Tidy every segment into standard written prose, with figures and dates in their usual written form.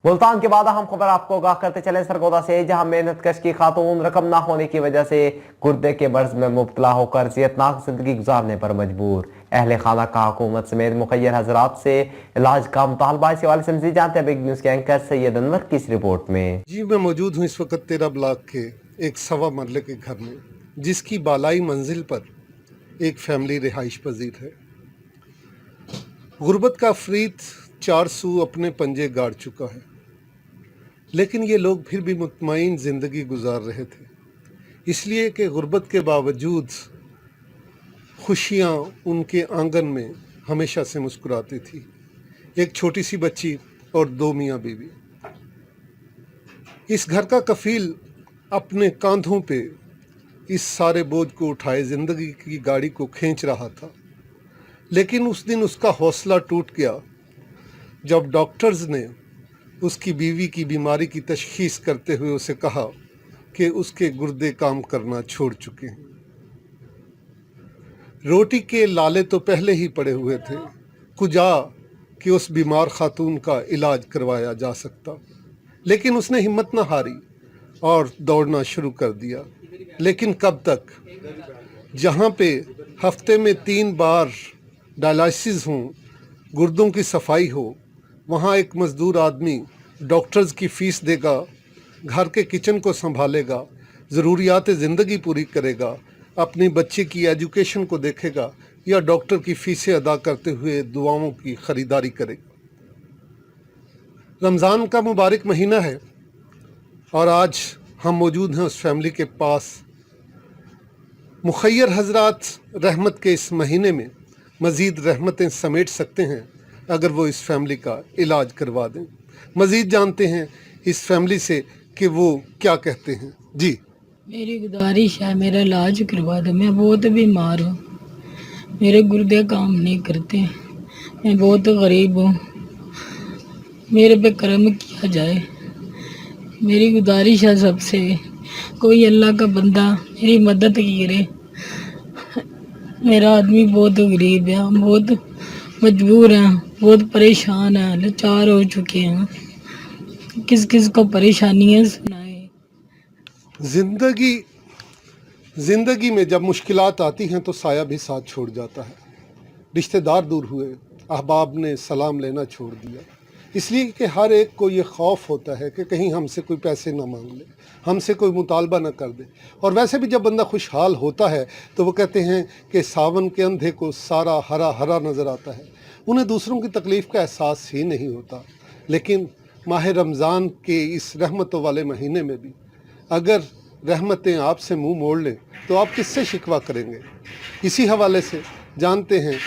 मुल्तान के बाद अहम खबर आपको आगाह करते चले सरगोदा से, जहां मेहनत कश की खातून रकम ना होने की वजह से गुर्दे के मर्ज में मुब्तला होकर अज़ियतनाक जिंदगी गुजारने पर मजबूर। अहले खाना का हुकूमत समेत मुखय्यर हजरात से इलाज का मुतालबा। इस हवाले से मज़ीद जानते हैं बिग न्यूज़ के एंकर सैयद अनवर की इस रिपोर्ट में। जी, मैं मौजूद हूँ इस वक्त 13 ब्लॉक के एक सवा मरले के घर में, जिसकी बालाई मंजिल पर एक फैमिली रिहाइश पजीर है। गुर्बत का अफरीत 400 अपने पंजे गाड़ चुका है, लेकिन ये लोग फिर भी मुतमईन ज़िंदगी गुजार रहे थे, इसलिए कि गुर्बत के बावजूद खुशियाँ उनके आंगन में हमेशा से मुस्कुराती थी। एक छोटी सी बच्ची और 2 मियाँ बीवी। इस घर का कफील अपने कांधों पे इस सारे बोझ को उठाए ज़िंदगी की गाड़ी को खींच रहा था, लेकिन उस दिन उसका हौसला टूट गया जब डॉक्टर्स ने उसकी बीवी की बीमारी की तशखीस करते हुए उसे कहा कि उसके गुर्दे काम करना छोड़ चुके हैं। रोटी के लाले तो पहले ही पड़े हुए थे, कुजा कि उस बीमार खातून का इलाज करवाया जा सकता, लेकिन उसने हिम्मत न हारी और दौड़ना शुरू कर दिया। लेकिन कब तक? जहाँ पे हफ्ते में 3 बार डायलिसिस हों, गुर्दों की सफाई हो, वहाँ एक मज़दूर आदमी डॉक्टर्स की फ़ीस देगा, घर के किचन को संभालेगा, ज़रूरियात ज़िंदगी पूरी करेगा, अपनी बच्चे की एजुकेशन को देखेगा या डॉक्टर की फ़ीसें अदा करते हुए दुआओं की ख़रीदारी करेगा। रमज़ान का मुबारक महीना है और आज हम मौजूद हैं उस फैमिली के पास। मुखय्यर हजरात रहमत के इस महीने में मज़ीद रहमतें समेट सकते हैं अगर वो इस फैमिली का इलाज करवा दें। मज़ीद जानते हैं इस फैमिली से कि वो क्या कहते हैं। जी, मेरी गुजारिश है मेरा इलाज करवा दो, मैं बहुत बीमार हूँ, मेरे गुर्दे काम नहीं करते, मैं बहुत गरीब हूँ, मेरे पे करम किया जाए। मेरी गुजारिश है सबसे, कोई अल्लाह का बंदा मेरी मदद करे। मेरा आदमी बहुत गरीब है, हम बहुत मजबूर हैं, बहुत परेशान हैं, लाचार हो चुके हैं। किस किस को परेशानी है सुनाए। ज़िंदगी में जब मुश्किलात आती हैं तो साया भी साथ छोड़ जाता है। रिश्तेदार दूर हुए, अहबाब ने सलाम लेना छोड़ दिया, इसलिए कि हर एक को ये खौफ होता है कि कहीं हमसे कोई पैसे ना मांग ले, हमसे कोई मुतालबा ना कर दे। और वैसे भी जब बंदा खुशहाल होता है तो वो कहते हैं कि सावन के अंधे को सारा हरा हरा नज़र आता है। उन्हें दूसरों की तकलीफ़ का एहसास ही नहीं होता। लेकिन माह रमज़ान के इस रहमतों वाले महीने में भी अगर रहमतें आपसे मुंह मोड़ लें तो आप किससे शिकवा करेंगे। इसी हवाले से जानते हैं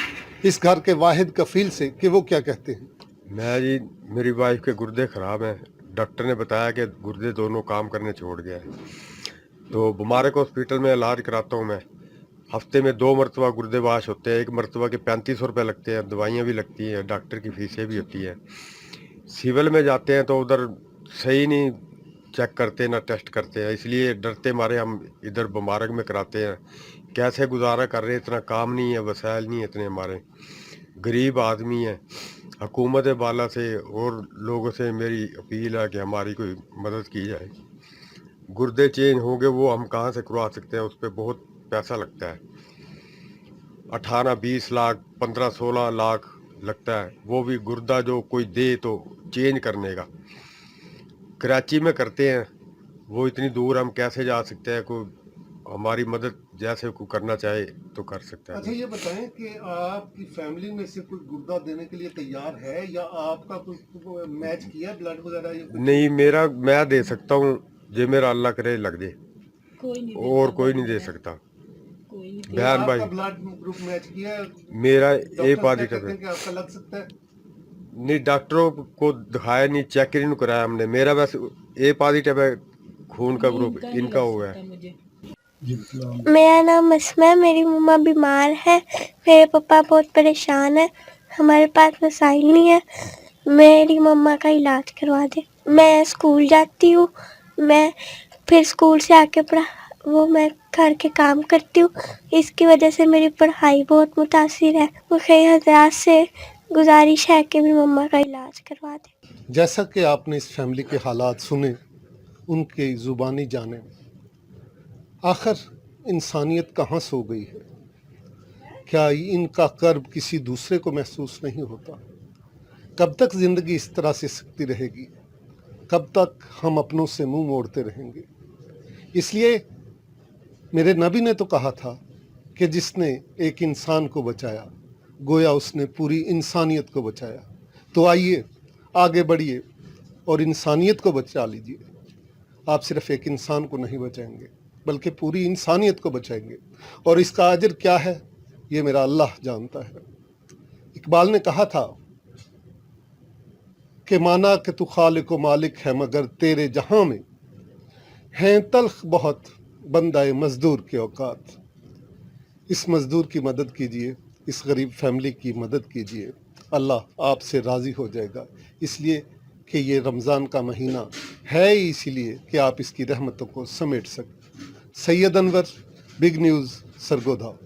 इस घर के वाहिद कफील से कि वो क्या कहते हैं। मैं जी, मेरी वाइफ के गुर्दे ख़राब हैं, डॉक्टर ने बताया कि गुर्दे दोनों काम करने छोड़ गया है, तो मुबारक हॉस्पिटल में इलाज कराता हूँ मैं। हफ्ते में 2 मरतबा गुर्दे वाश होते हैं, एक मरतबा के 3500 रुपये लगते हैं, दवाइयाँ भी लगती हैं, डॉक्टर की फ़ीसें भी होती हैं। सिविल में जाते हैं तो उधर सही नहीं चेक करते ना टेस्ट करते हैं, इसलिए डरते मारे हम इधर मुबारक में कराते हैं। कैसे गुजारा कर रहे हैं, इतना काम नहीं है, वसाइल नहीं है इतने, हमारे गरीब आदमी हैं। हुकूमत बाला से और लोगों से मेरी अपील है कि हमारी कोई मदद की जाए। गुर्दे चेंज होंगे वो हम कहाँ से करवा सकते हैं, उस पर बहुत पैसा लगता है, 18-20 लाख 15-16 लाख लगता है, वो भी गुर्दा जो कोई दे तो चेंज करने का। कराची में करते हैं, वो इतनी दूर हम कैसे जा सकते हैं, कोई हमारी मदद जैसे कोई करना चाहे तो कर सकता है। अच्छा, ये बताएं कि आपकी फैमिली में से कोई गुर्दा देने के लिए तैयार है या आपका कोई मैच किया ब्लड वगैरह या कुछ? नहीं, मेरा मैं दे सकता हूँ, जो मेरा अल्लाह करे लग दे, और कोई नहीं दे सकता। बहन भाई, ब्लड ग्रुप मैच किया है? मेरा ए डॉक्टर पॉजिटिव है। कि आपका लग सकता है? नहीं, डॉक्टरों को दिखाया नहीं, चेक ही नहीं कराया हमने। मेरा वैसे ए पॉजिटिव है, खून का ग्रुप इनका हुआ है। मेरा नाम अस्मा है, मेरी मम्मा बीमार है, मेरे पापा बहुत परेशान है, हमारे पास वसाइल नहीं है, मेरी मम्मा का इलाज करवा दे। मैं स्कूल जाती हूँ, मैं फिर स्कूल से आके मैं घर के काम करती हूँ, इसकी वजह से मेरी पढ़ाई बहुत मुतासिर है। मुझे हज़रात से गुजारिश है कि मेरी मम्मा का इलाज करवा दे। जैसा कि आपने इस फैमिली के हालात सुने, उनके ज़ुबानी जाने, आखिर इंसानियत कहाँ सो गई है? क्या इनका कर्ब किसी दूसरे को महसूस नहीं होता? कब तक ज़िंदगी इस तरह से सकती रहेगी? कब तक हम अपनों से मुंह मोड़ते रहेंगे? इसलिए मेरे नबी ने तो कहा था कि जिसने एक इंसान को बचाया, गोया उसने पूरी इंसानियत को बचाया। तो आइए आगे बढ़िए और इंसानियत को बचा लीजिए। आप सिर्फ एक इंसान को नहीं बचाएंगे, बल्कि पूरी इंसानियत को बचाएंगे, और इसका अजर क्या है ये मेरा अल्लाह जानता है। इकबाल ने कहा था कि माना कि तू खालिक व मालिक है, मगर तेरे जहां में हैं तल्ख बहुत बंदाए मजदूर के औकात। इस मजदूर की मदद कीजिए, इस गरीब फैमिली की मदद कीजिए, अल्लाह आपसे राज़ी हो जाएगा। इसलिए कि ये रमज़ान का महीना है, इसीलिए कि आप इसकी रहमतों को समेट सकें। Syed Anwar, big news, Sargodha.